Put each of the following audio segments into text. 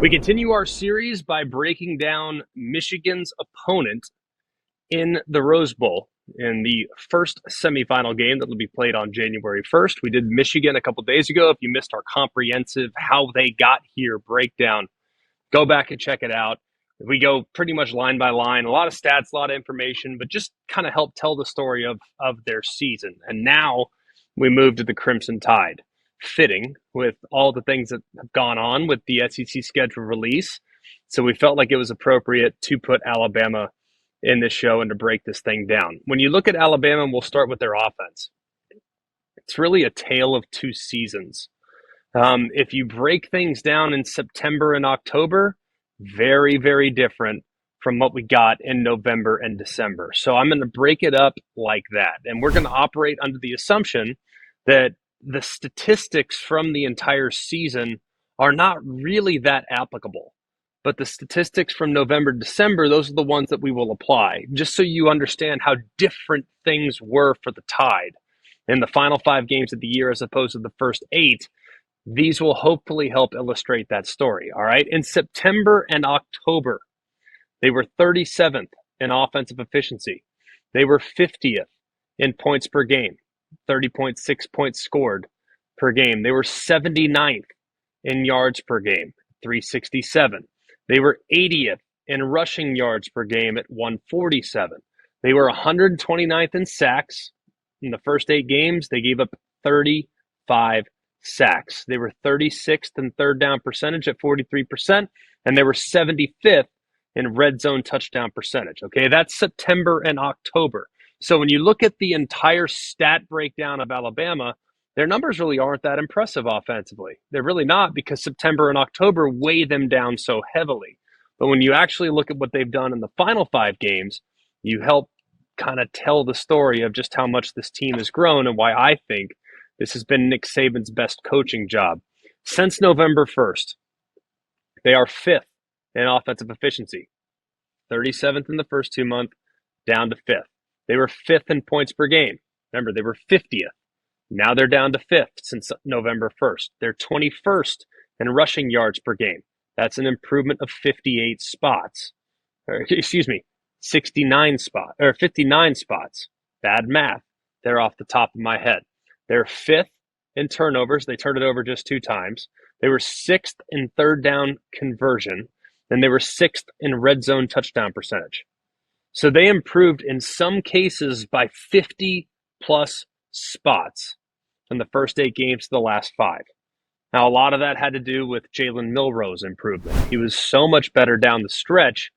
We continue our series by breaking down Michigan's opponent in the Rose Bowl in the first semifinal game that will be played on January 1st. We did Michigan a couple days ago. If you missed our comprehensive how they got here breakdown, go back and check it out. We go pretty much line by line, a lot of stats, a lot of information, but just kind of help tell the story of their season. And now we move to the Crimson Tide, fitting with all the things that have gone on with the SEC schedule release. So we felt like it was appropriate to put Alabama in this show and to break this thing down. When you look at Alabama, we'll start with their offense. It's really a tale of two seasons. If you break things down in September and October, very, very different from what we got in November and December. So I'm going to break it up like that. And we're going to operate under the assumption that the statistics from the entire season are not really that applicable. But the statistics from November, December, those are the ones that we will apply, just so you understand how different things were for the Tide in the final 5 games of the year as opposed to the first 8. These will hopefully help illustrate that story, all right? In September and October, they were 37th in offensive efficiency. They were 50th in points per game, 30.6 points scored per game. They were 79th in yards per game, 367. They were 80th in rushing yards per game at 147. They were 129th in sacks. In the first 8 games, they gave up 35 sacks. They were 36th in third down percentage at 43%, and they were 75th in red zone touchdown percentage. Okay, that's September and October. So when you look at the entire stat breakdown of Alabama, their numbers really aren't that impressive offensively. They're really not, because September and October weigh them down so heavily. But when you actually look at what they've done in the final 5 games, you help kind of tell the story of just how much this team has grown and why I think this has been Nick Saban's best coaching job. Since November 1st, they are 5th in offensive efficiency. 37th in the first 2 months, down to 5th. They were 5th in points per game. Remember, they were 50th. Now they're down to 5th since November 1st. They're 21st in rushing yards per game. That's an improvement of 58 spots. 59 spots. Bad math. They're off the top of my head. They're 5th in turnovers. They turned it over just 2 times. They were 6th in third down conversion. And they were 6th in red zone touchdown percentage. So they improved in some cases by 50 plus spots in the first 8 games to the last 5. Now, a lot of that had to do with Jalen Milroe's improvement. He was so much better down the stretch.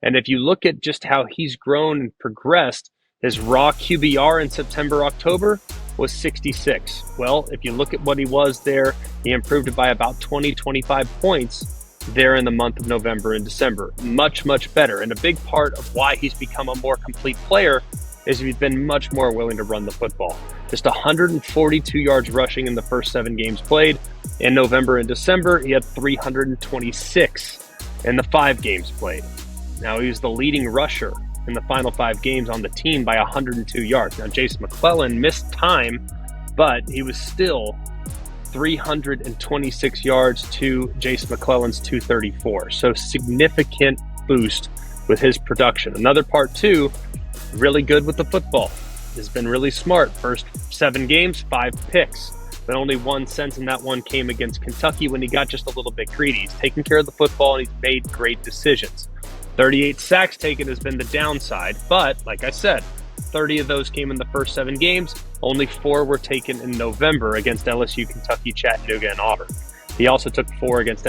And if you look at just how he's grown and progressed, his raw QBR in September, October was 66. Well, if you look at what he was there, he improved it by about 20, 25 points there in the month of November and December. Much, much better. And a big part of why he's become a more complete player is he's been much more willing to run the football. Just 142 yards rushing in the first 7 games played. In November and December, he had 326 in the 5 games played. Now, he was the leading rusher in the final 5 games on the team by 102 yards. Now, Jason McClellan missed time, but he was still 326 yards to Jason McClellan's 234. So significant boost with his production. Another part too, really good with the football. Has been really smart. First 7 games, 5 picks. But only 1 since, and that one came against Kentucky when he got just a little bit greedy. He's taken care of the football and he's made great decisions. 38 sacks taken has been the downside, but like I said, 30 of those came in the first 7 games. Only 4 were taken in November against LSU, Kentucky, Chattanooga, and Auburn. He also took 4 against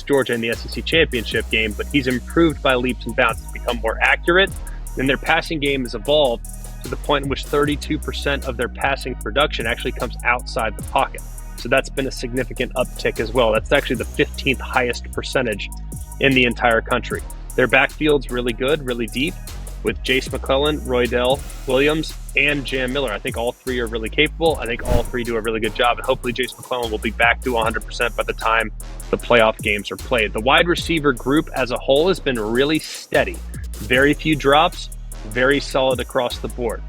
Georgia in the SEC championship game, but he's improved by leaps and bounds. He's become more accurate, and their passing game has evolved to the point in which 32% of their passing production actually comes outside the pocket. So that's been a significant uptick as well. That's actually the 15th highest percentage in the entire country. Their backfield's really good, really deep, with Jace McClellan, Roydell Williams, and Jam Miller. I think all 3 are really capable. I think all 3 do a really good job, and hopefully Jace McClellan will be back to 100% by the time the playoff games are played. The wide receiver group as a whole has been really steady. Very few drops, very solid across the board.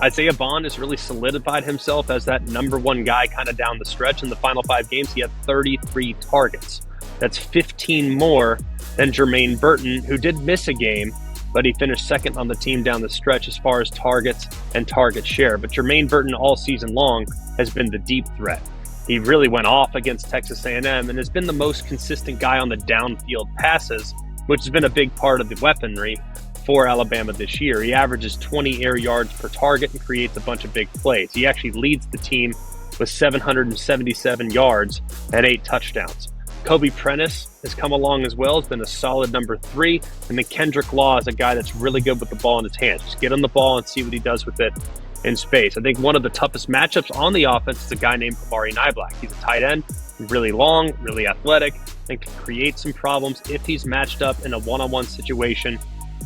Isaiah Bond has really solidified himself as that number 1 guy kind of down the stretch. In the final 5 games, he had 33 targets. That's 15 more than Jermaine Burton, who did miss a game, but he finished second on the team down the stretch as far as targets and target share. But Jermaine Burton all season long has been the deep threat. He really went off against Texas A&M and has been the most consistent guy on the downfield passes, which has been a big part of the weaponry for Alabama this year. He averages 20 air yards per target and creates a bunch of big plays. He actually leads the team with 777 yards and 8 touchdowns. Kobe Prentice has come along as well, has been a solid number 3. And then Kendrick Law is a guy that's really good with the ball in his hands. Just get on the ball and see what he does with it in space. I think one of the toughest matchups on the offense is a guy named Kamari Niblack. He's a tight end, really long, really athletic, and can create some problems if he's matched up in a one-on-one situation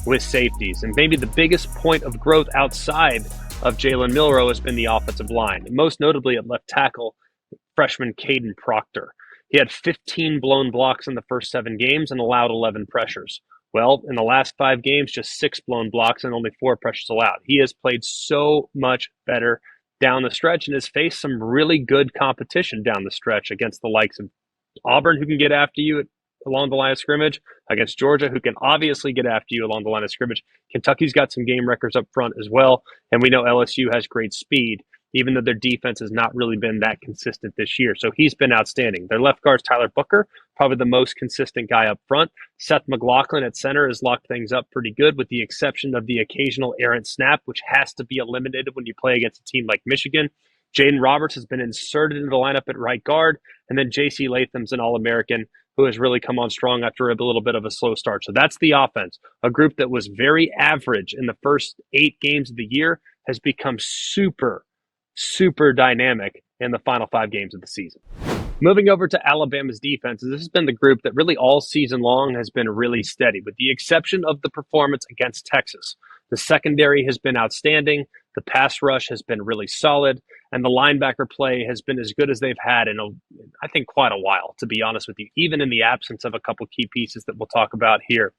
with safeties. And maybe the biggest point of growth outside of Jalen Milroe has been the offensive line, and most notably at left tackle, freshman Caden Proctor. He had 15 blown blocks in the first 7 games and allowed 11 pressures. Well, in the last 5 games, just 6 blown blocks and only 4 pressures allowed. He has played so much better down the stretch and has faced some really good competition down the stretch against the likes of Auburn, who can get after you along the line of scrimmage, against Georgia, who can obviously get after you along the line of scrimmage. Kentucky's got some game records up front as well, and we know LSU has great speed, even though their defense has not really been that consistent this year. So he's been outstanding. Their left guard's Tyler Booker, probably the most consistent guy up front. Seth McLaughlin at center has locked things up pretty good, with the exception of the occasional errant snap, which has to be eliminated when you play against a team like Michigan. Jaden Roberts has been inserted into the lineup at right guard, and then J.C. Latham's an All-American who has really come on strong after a little bit of a slow start. So that's the offense. A group that was very average in the first 8 games of the year has become super dynamic in the final 5 games of the season. Moving over to Alabama's defense, this has been the group that really all season long has been really steady, with the exception of the performance against Texas. The secondary has been outstanding, the pass rush has been really solid, and the linebacker play has been as good as they've had in, I think, quite a while, to be honest with you, even in the absence of a couple key pieces that we'll talk about here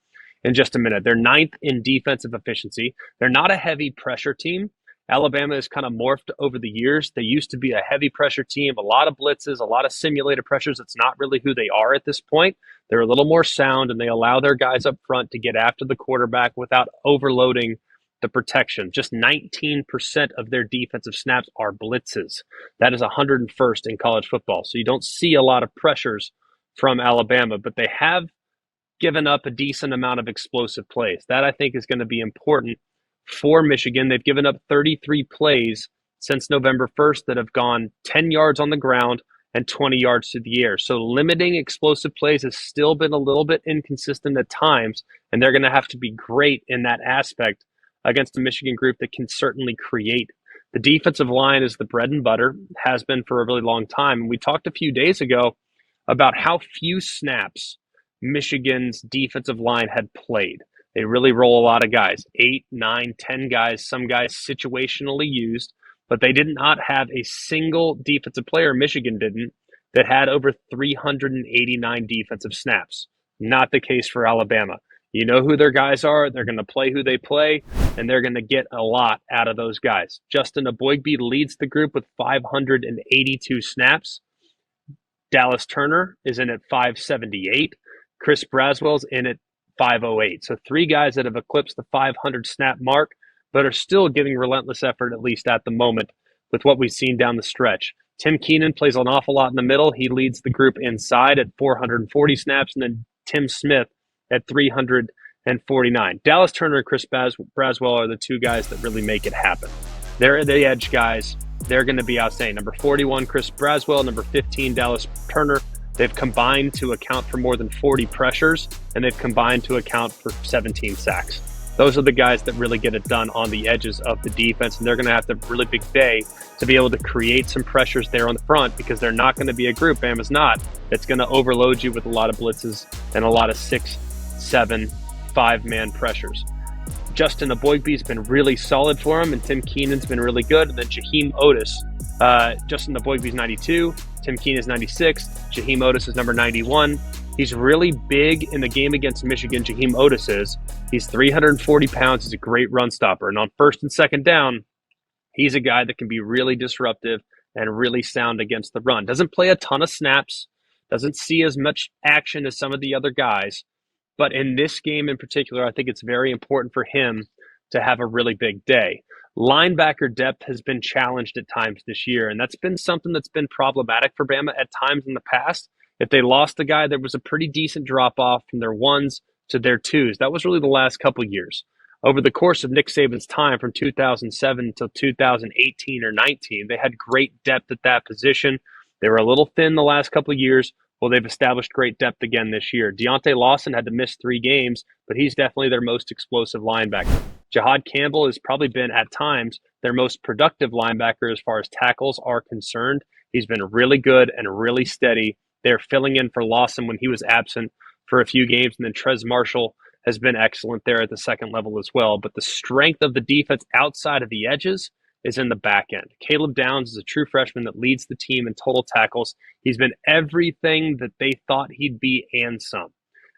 in just a minute. They're 9th in defensive efficiency. They're not a heavy pressure team. Alabama has kind of morphed over the years. They used to be a heavy pressure team, a lot of blitzes, a lot of simulated pressures. It's not really who they are at this point. They're a little more sound, and they allow their guys up front to get after the quarterback without overloading the protection. Just 19% of their defensive snaps are blitzes. That is 101st in college football. So you don't see a lot of pressures from Alabama, but they have given up a decent amount of explosive plays. That, I think, is going to be important for Michigan. They've given up 33 plays since November 1st that have gone 10 yards on the ground and 20 yards through the air. So limiting explosive plays has still been a little bit inconsistent at times, and they're going to have to be great in that aspect against a Michigan group that can certainly create. The defensive line is the bread and butter, has been for a really long time. And we talked a few days ago about how few snaps Michigan's defensive line had played. They really roll a lot of guys, 8, 9, 10 guys, some guys situationally used, but they did not have a single defensive player, Michigan didn't, that had over 389 defensive snaps. Not the case for Alabama. You know who their guys are. They're going to play who they play, and they're going to get a lot out of those guys. Justin Eboigbe leads the group with 582 snaps. Dallas Turner is in at 578. Chris Braswell's in at 508. So 3 guys that have eclipsed the 500 snap mark, but are still giving relentless effort, at least at the moment, with what we've seen down the stretch. Tim Keenan plays an awful lot in the middle. He leads the group inside at 440 snaps, and then Tim Smith at 349. Dallas Turner and Chris Braswell are the 2 guys that really make it happen. They're the edge guys. They're going to be outstanding. Number 41, Chris Braswell. Number 15, Dallas Turner. They've combined to account for more than 40 pressures, and they've combined to account for 17 sacks. Those are the guys that really get it done on the edges of the defense, and they're going to have to have a really big day to be able to create some pressures there on the front, because they're not going to be a group, Bama's not, that's going to overload you with a lot of blitzes and a lot of 6, 7, 5-man pressures. Justin Eboigbe's been really solid for him, and Tim Keenan's been really good. And then Jaheim Otis, Justin Eboigbe's 92, Tim Keenan's 96, Jaheim Otis is number 91. He's really big in the game against Michigan. Jaheim Otis is. He's 340 pounds. He's a great run stopper. And on first and second down, he's a guy that can be really disruptive and really sound against the run. Doesn't play a ton of snaps. doesn't see as much action as some of the other guys. But in this game in particular, I think it's very important for him to have a really big day. Linebacker depth has been challenged at times this year, and that's been something that's been problematic for Bama at times in the past. If they lost a guy, there was a pretty decent drop off from their ones to their twos. That was really the last couple years. Over the course of Nick Saban's time from 2007 until 2018 or 19, they had great depth at that position. They were a little thin the last couple of years. Well, they've established great depth again this year. Deontay Lawson had to miss 3 games, but he's definitely their most explosive linebacker. Jahad Campbell has probably been, at times, their most productive linebacker as far as tackles are concerned. He's been really good and really steady. They're filling in for Lawson when he was absent for a few games, and then Trez Marshall has been excellent there at the second level as well. But the strength of the defense outside of the edges is in the back end. Caleb Downs is a true freshman that leads the team in total tackles. He's been everything that they thought he'd be and some.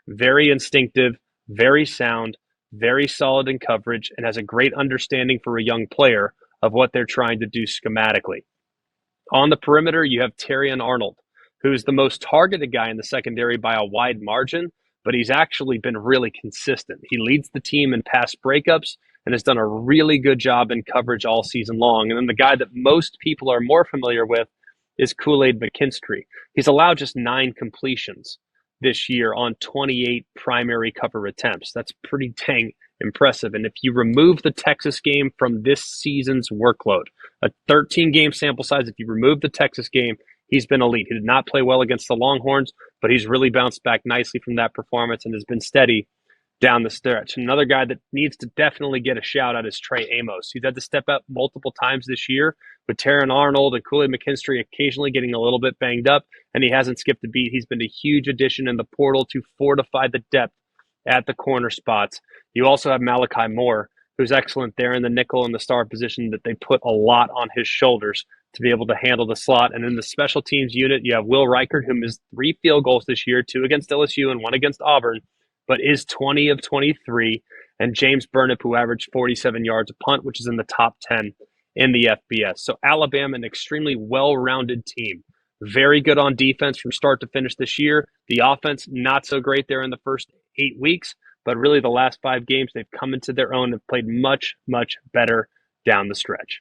Very instinctive, very sound, very solid in coverage, and has a great understanding for a young player of what they're trying to do schematically. On the perimeter, you have Terrion Arnold, who's the most targeted guy in the secondary by a wide margin, but he's actually been really consistent. He leads the team in pass breakups and has done a really good job in coverage all season long. And then the guy that most people are more familiar with is Kool-Aid McKinstry. He's allowed just 9 completions this year on 28 primary cover attempts. That's pretty dang impressive. And if you remove the Texas game from this season's workload, a 13-game sample size, if you remove the Texas game, he's been elite. He did not play well against the Longhorns, but he's really bounced back nicely from that performance and has been steady down the stretch. Another guy that needs to definitely get a shout out is Trey Amos. He's had to step up multiple times this year with Terrion Arnold and Kool-Aid McKinstry occasionally getting a little bit banged up, and he hasn't skipped a beat. He's been a huge addition in the portal to fortify the depth at the corner spots. You also have Malachi Moore, who's excellent there in the nickel and the star position that they put a lot on his shoulders to be able to handle the slot. And in the special teams unit, you have Will Reichert, who missed 3 field goals this year, 2 against LSU and 1 against Auburn, but is 20 of 23, and James Burnip, who averaged 47 yards a punt, which is in the top 10 in the FBS. So Alabama, an extremely well-rounded team. Very good on defense from start to finish this year. The offense, not so great there in the first 8 weeks, but really the last 5 games, they've come into their own and played much, much better down the stretch.